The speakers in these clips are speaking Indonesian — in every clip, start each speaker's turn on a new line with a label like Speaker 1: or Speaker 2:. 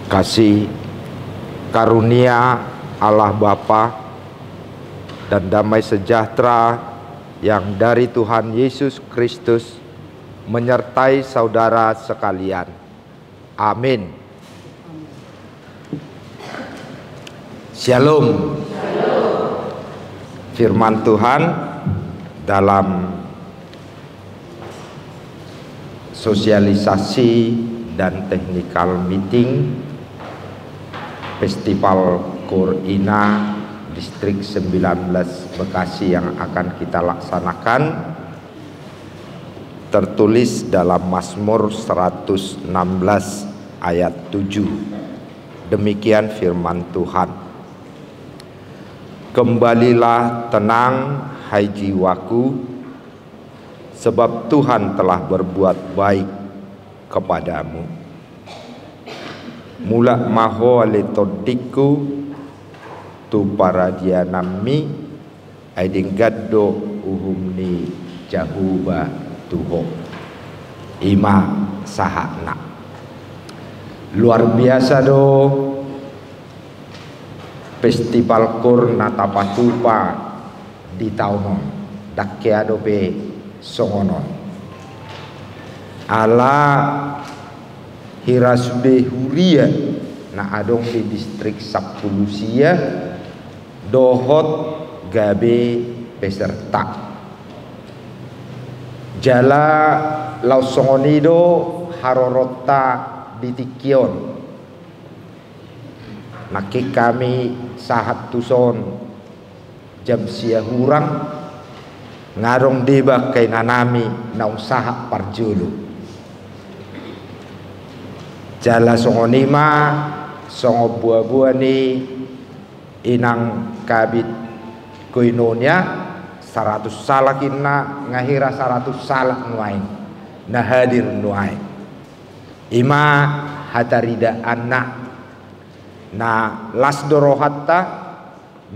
Speaker 1: Kasih karunia Allah Bapa dan damai sejahtera yang dari Tuhan Yesus Kristus menyertai saudara sekalian. Amin. Shalom. Firman Tuhan dalam sosialisasi dan technical meeting Festival Qur'ina Distrik 19 Bekasi yang akan kita laksanakan tertulis dalam Mazmur 116 ayat 7. Demikian firman Tuhan. Kembalilah tenang hai jiwaku, sebab Tuhan telah berbuat baik kepadamu. Mula maho letodiku tu paradianami aidinggaddo uhumni jahuba tuho ima sahana. Luar biasa do Festival Qur Natapatupa di tahun dakkeado be songonon ala Hirasude Huria na adong di distrik Sapulusia dohot gabe peserta jala lausongonido harorota ditikion naki kami sahat tuson jam sia hurang ngarong deba kay nanami na usaha parjulu jala songonima songo buah-buah ni inang kabit koinonya 100 salah kina ngahira 100 salah nuai nah hadir nuai ima hatarida anak na lasdorohatta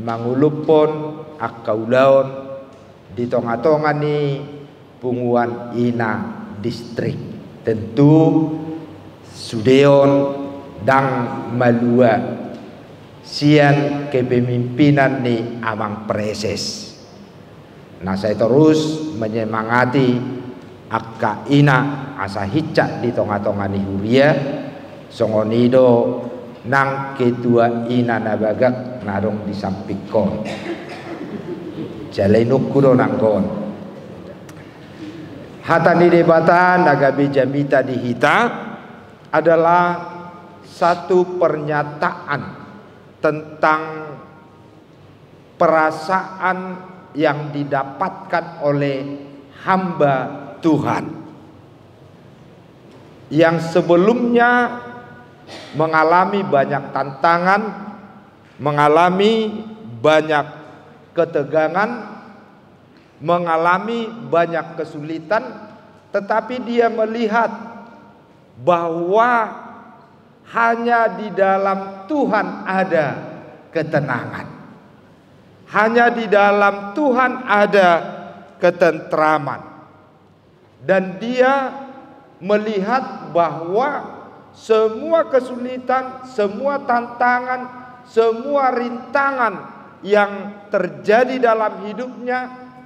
Speaker 1: mangulupon akaulaon di tonga-tonga ni punguan ina distrik tentu Sudeon dan malua sian kepemimpinan ni Amang Preses. Nah saya terus menyemangati akka ina asa hicak di tonga-tonga ni Huria songonido nang ketua ina nabagak narong di sampikon jalainukuro nangkon hatani debatan nagabe jamita di hita adalah satu pernyataan tentang perasaan yang didapatkan oleh hamba Tuhan yang sebelumnya mengalami banyak tantangan, mengalami banyak ketegangan, mengalami banyak kesulitan, tetapi dia melihat bahwa hanya di dalam Tuhan ada ketenangan, hanya di dalam Tuhan ada ketentraman, dan dia melihat bahwa semua kesulitan, semua tantangan, semua rintangan yang terjadi dalam hidupnya,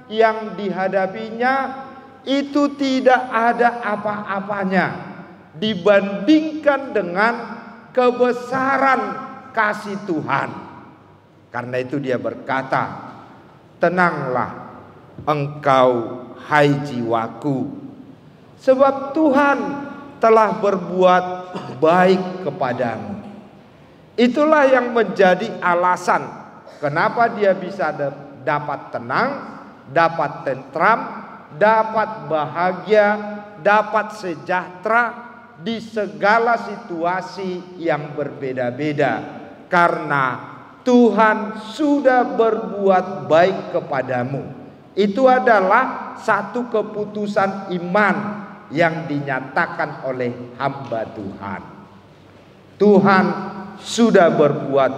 Speaker 1: yang dihadapinya, itu tidak ada apa-apanya dibandingkan dengan kebesaran kasih Tuhan. Karena itu dia berkata, tenanglah engkau hai jiwaku, sebab Tuhan telah berbuat baik kepadamu. Itulah yang menjadi alasan kenapa dia bisa dapat tenang, dapat tentram, dapat bahagia, dapat sejahtera di segala situasi yang berbeda-beda, karena Tuhan sudah berbuat baik kepadamu. Itu adalah satu keputusan iman yang dinyatakan oleh hamba Tuhan. Tuhan sudah berbuat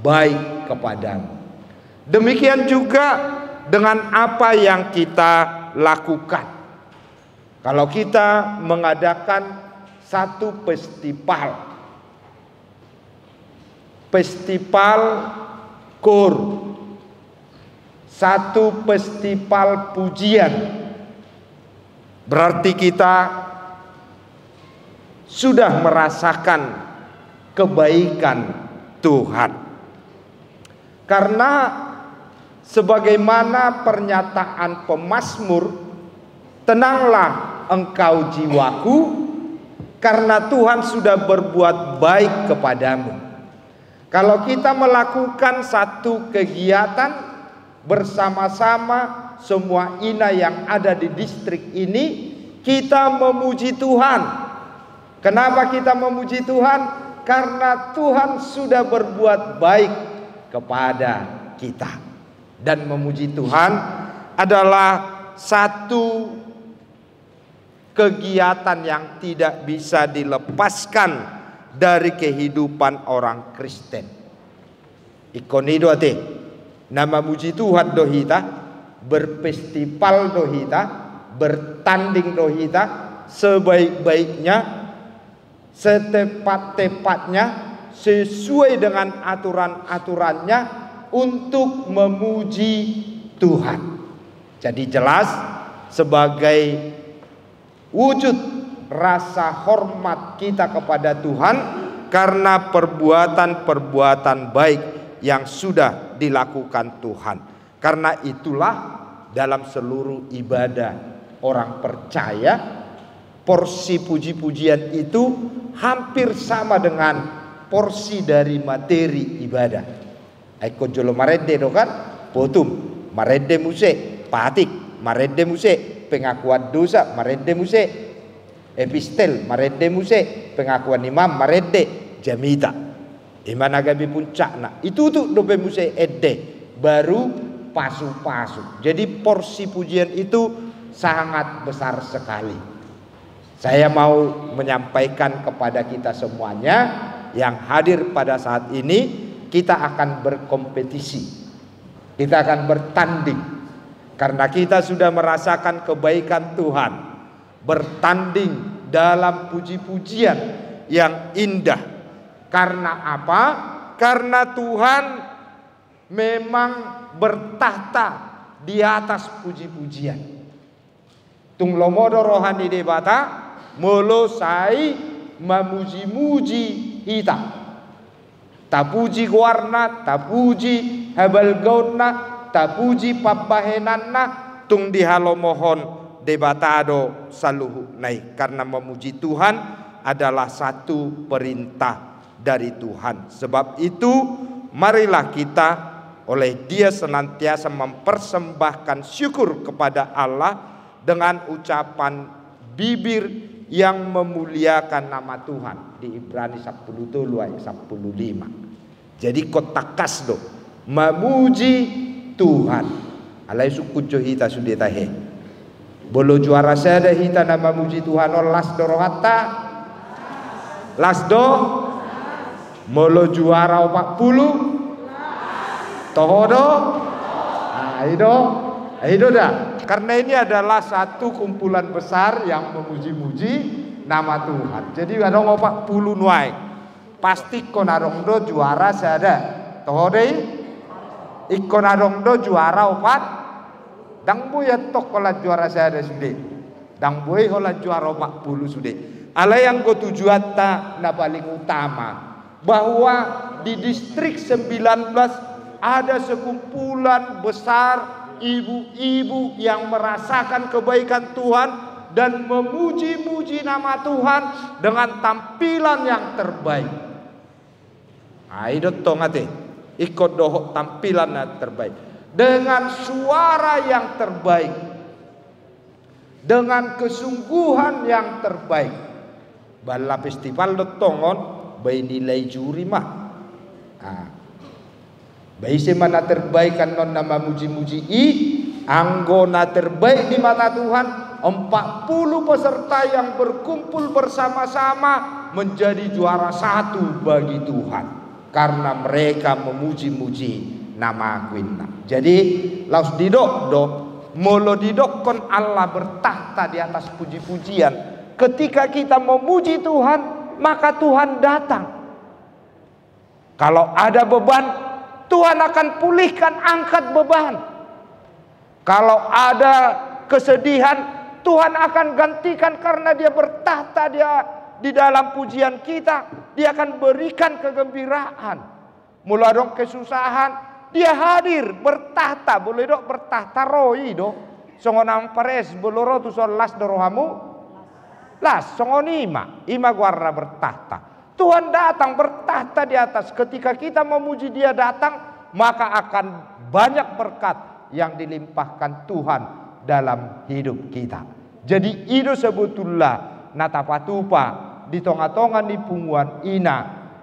Speaker 1: baik kepadamu. Demikian juga dengan apa yang kita lakukan. Kalau kita mengadakan satu festival festival KOR, satu festival pujian. Berarti kita sudah merasakan kebaikan Tuhan. Karena sebagaimana pernyataan pemazmur, tenanglah engkau jiwaku, karena Tuhan sudah berbuat baik kepadamu. Kalau kita melakukan satu kegiatan bersama-sama semua ina yang ada di distrik ini, kita memuji Tuhan. Kenapa kita memuji Tuhan? Karena Tuhan sudah berbuat baik kepada kita. Dan memuji Tuhan adalah satu kegiatan yang tidak bisa dilepaskan dari kehidupan orang Kristen. Ikonido ate, nama muji Tuhan dohita, berfestival dohita, bertanding dohita, sebaik-baiknya, setepat-tepatnya, sesuai dengan aturan-aturannya untuk memuji Tuhan. Jadi jelas sebagai wujud rasa hormat kita kepada Tuhan karena perbuatan-perbuatan baik yang sudah dilakukan Tuhan. Karena itulah dalam seluruh ibadah orang percaya, porsi puji-pujian itu hampir sama dengan porsi dari materi ibadah. Eko jolo marede do kan, potum, marede muse, patik, marede muse, pengakuan dosa, marede muse, epistel, marede muse, pengakuan imam, marede, jamita. Iman agabi puncakna, itu tuh dobe muse ede, baru pasu-pasu. Jadi porsi pujian itu sangat besar sekali. Saya mau menyampaikan kepada kita semuanya yang hadir pada saat ini, kita akan berkompetisi, kita akan bertanding, karena kita sudah merasakan kebaikan Tuhan, bertanding dalam puji-pujian yang indah. Karena apa? Karena Tuhan memang bertahta di atas puji-pujian. Tung lomodo rohani debata molo sai memuji-muji kita. Tapuji warna, tapuji habal gauna, tapuji pabahenanna, tung dihalomohon debatado saluhu naik. Karena memuji Tuhan adalah satu perintah dari Tuhan. Sebab itu marilah kita oleh Dia senantiasa mempersembahkan syukur kepada Allah dengan ucapan bibir yang memuliakan nama Tuhan di Ibrani 10 ayat 15. Jadi kotak kasdo memuji Tuhan. Alai suku hita sudeta he. Bolo juara sada hita nama muji Tuhan las do rohata. Las do molo juara 40 tohodo. Aido dah. Karena ini adalah satu kumpulan besar yang memuji-muji nama Tuhan. Jadi ada 40 nuai. Pasti konarongdo juara sada. Tohodei ikonarongdo juara 4. Dang boy tok kola juara sada sude. Dang boy kola juara 40 sude. Ala yang go tujuan ta na paling utama bahwa di distrik 19 ada sekumpulan besar ibu-ibu yang merasakan kebaikan Tuhan dan memuji-muji nama Tuhan dengan tampilan yang terbaik. Aidot tongate ikut dohok tampilan yang terbaik dengan suara yang terbaik, dengan kesungguhan yang terbaik. Bala festival dotongon by nilai juri mah. Baise mana terbaik kan non nama muji-muji anggona terbaik di mata Tuhan. 40 peserta yang berkumpul bersama-sama menjadi juara satu bagi Tuhan karena mereka memuji-muji nama Kuina. Jadi laus didok molo didok kon Allah bertahta di atas puji-pujian. Ketika kita memuji Tuhan, maka Tuhan datang. Kalau ada beban, Tuhan akan pulihkan, angkat beban. Kalau ada kesedihan, Tuhan akan gantikan karena Dia bertahta, Dia di dalam pujian kita, Dia akan berikan kegembiraan. Mula dong kesusahan, Dia hadir bertahta, boleh dok bertahta roi dok. Songonang pares boloro tu son las dorohamu, las songonima, ima guarna bertahta. Tuhan datang bertahta di atas. Ketika kita memuji Dia datang, maka akan banyak berkat yang dilimpahkan Tuhan dalam hidup kita. Jadi itu sebetulnya natapatupa di tonga-tonga ni punguan ina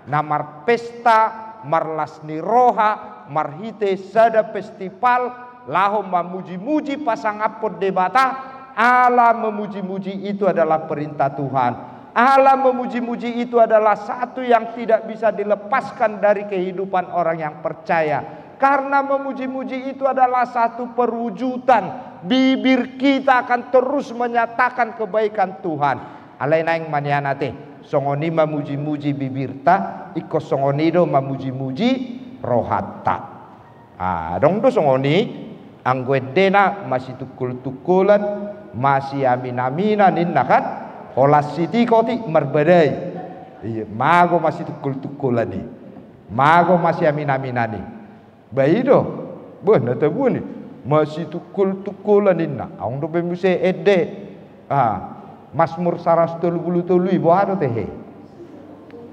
Speaker 1: namar pesta marlas ni roha marhite sada festival lahom memuji-muji pasang apot debata. Allah memuji-muji itu adalah perintah Tuhan. Allah memuji-muji itu adalah satu yang tidak bisa dilepaskan dari kehidupan orang yang percaya. Karena memuji-muji itu adalah satu perwujudan. Bibir kita akan terus menyatakan kebaikan Tuhan. Alainaing manianate songoni memuji-muji bibirta, iko songonido memuji-muji rohatta. Dong do songoni angguedena masih tukul-tukulan, masih amin-aminan innakan. Olas siti koti merbedai. Iya, mago masih tukul-tukulan nih. Mago masih amin-aminan nih. Baido, bener tak bunyi masih tukul-tukulan inna. Ang do bemuse ede. Mazmur 133 ibu ado teh.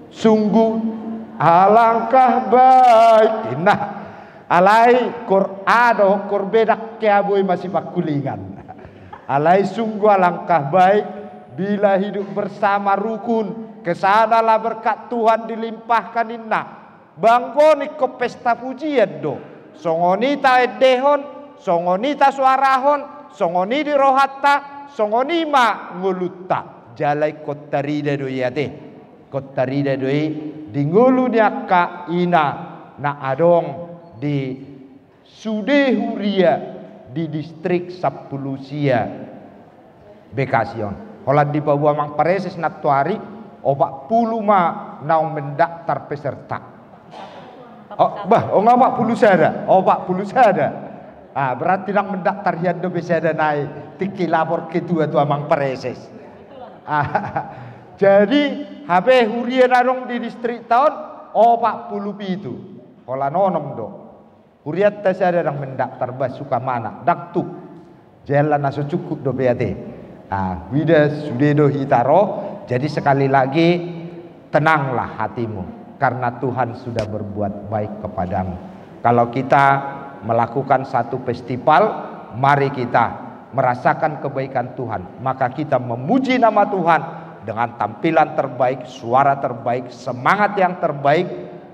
Speaker 1: Sungguh alangkah baik inna. Alai Qur'ano korbedak kiaboy masih pakulingan. Alai sungguh alangkah baik bila hidup bersama rukun. Kesanalah berkat Tuhan dilimpahkan inna. Banggoni ke pesta pujian do. Songonita edehon, songonita suarahon, songoni di rohatta, songoni ma ngulutta. Jalai kotarida do yate. Kotarida do di ngulu ka ina na adong di Sudehuria di distrik Sapulusia Bekasion. Holan di bawah mang pareses natuari opak puluh ma naung mendaftar peserta. Opak puluh sada. Berarti nak mendaftar hiando besada naik. Tiki lapor kedua tu amang pareses. Jadi HP Huria narong di distrik tahun opak puluh itu. Holan onom do. Huriat tak ada yang mendaftar bas suka mana dak tu jalan naso cukup do beate. Wida sudedo hitaro. Jadi sekali lagi tenanglah hatimu karena Tuhan sudah berbuat baik kepadamu. Kalau kita melakukan satu festival, mari kita merasakan kebaikan Tuhan. Maka kita memuji nama Tuhan dengan tampilan terbaik, suara terbaik, semangat yang terbaik.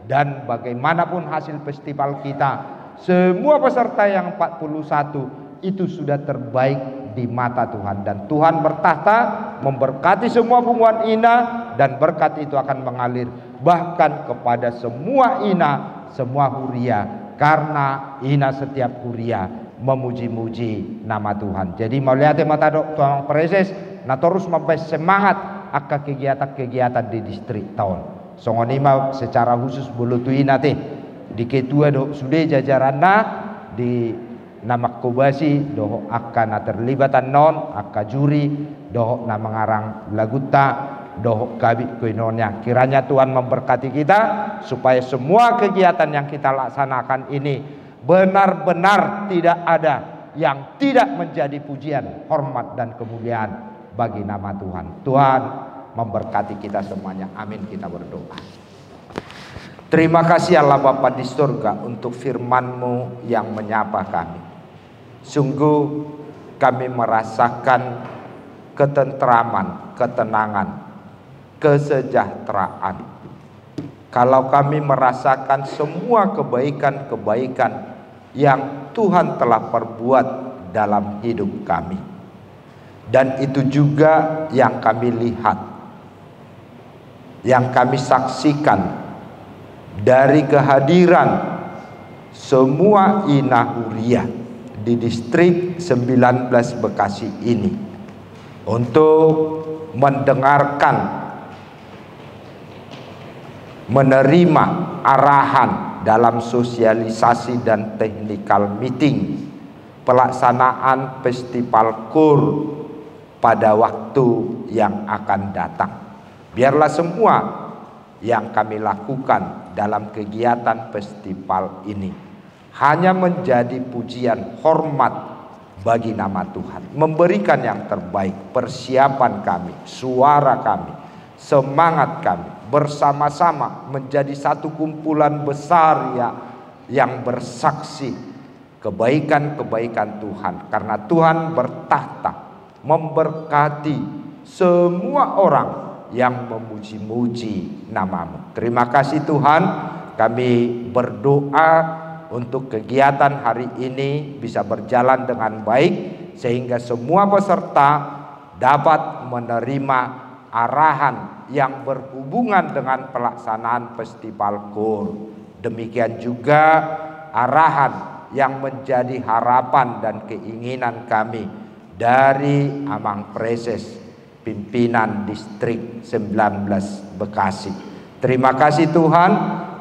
Speaker 1: Dan bagaimanapun hasil festival kita, semua peserta yang 41 itu sudah terbaik di mata Tuhan. Dan Tuhan bertahta memberkati semua punguan ina. Dan berkat itu akan mengalir bahkan kepada semua ina, semua huria. Karena ina setiap huria memuji-muji nama Tuhan. Jadi mau lihat mata dok tuang preses, nah terus memper semangat akan kegiatan-kegiatan di distrik tahun. Songonima secara khusus bulutu ina teh di ketua dok sudah jajaranna di nama kobasi doh akan terlibatan non akan juri doh nama ngarang laguta doh kabit kuinonya. Kiranya Tuhan memberkati kita supaya semua kegiatan yang kita laksanakan ini benar-benar tidak ada yang tidak menjadi pujian, hormat dan kemuliaan bagi nama Tuhan. Tuhan memberkati kita semuanya. Amin. Kita berdoa. Terima kasih Allah Bapa di surga untuk firman-Mu yang menyapa kami. Sungguh kami merasakan ketentraman, ketenangan, kesejahteraan. Kalau kami merasakan semua kebaikan-kebaikan yang Tuhan telah perbuat dalam hidup kami. Dan itu juga yang kami lihat, yang kami saksikan dari kehadiran semua ina huria di distrik 19 Bekasi ini untuk mendengarkan menerima arahan dalam sosialisasi dan technical meeting pelaksanaan festival KUR pada waktu yang akan datang. Biarlah semua yang kami lakukan dalam kegiatan festival ini hanya menjadi pujian hormat bagi nama Tuhan, memberikan yang terbaik, persiapan kami, suara kami, semangat kami, bersama-sama menjadi satu kumpulan besar yang bersaksi kebaikan-kebaikan Tuhan, karena Tuhan bertahta memberkati semua orang yang memuji-muji namamu. Terima kasih Tuhan, kami berdoa untuk kegiatan hari ini bisa berjalan dengan baik, sehingga semua peserta dapat menerima arahan yang berhubungan dengan pelaksanaan festival KUR. Demikian juga arahan yang menjadi harapan dan keinginan kami dari Amang Preses, pimpinan distrik 19 Bekasi. Terima kasih Tuhan,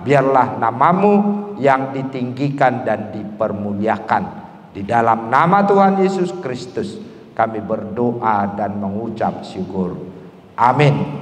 Speaker 1: biarlah namamu yang ditinggikan dan dipermuliakan. Di dalam nama Tuhan Yesus Kristus kami berdoa dan mengucap syukur. Amin.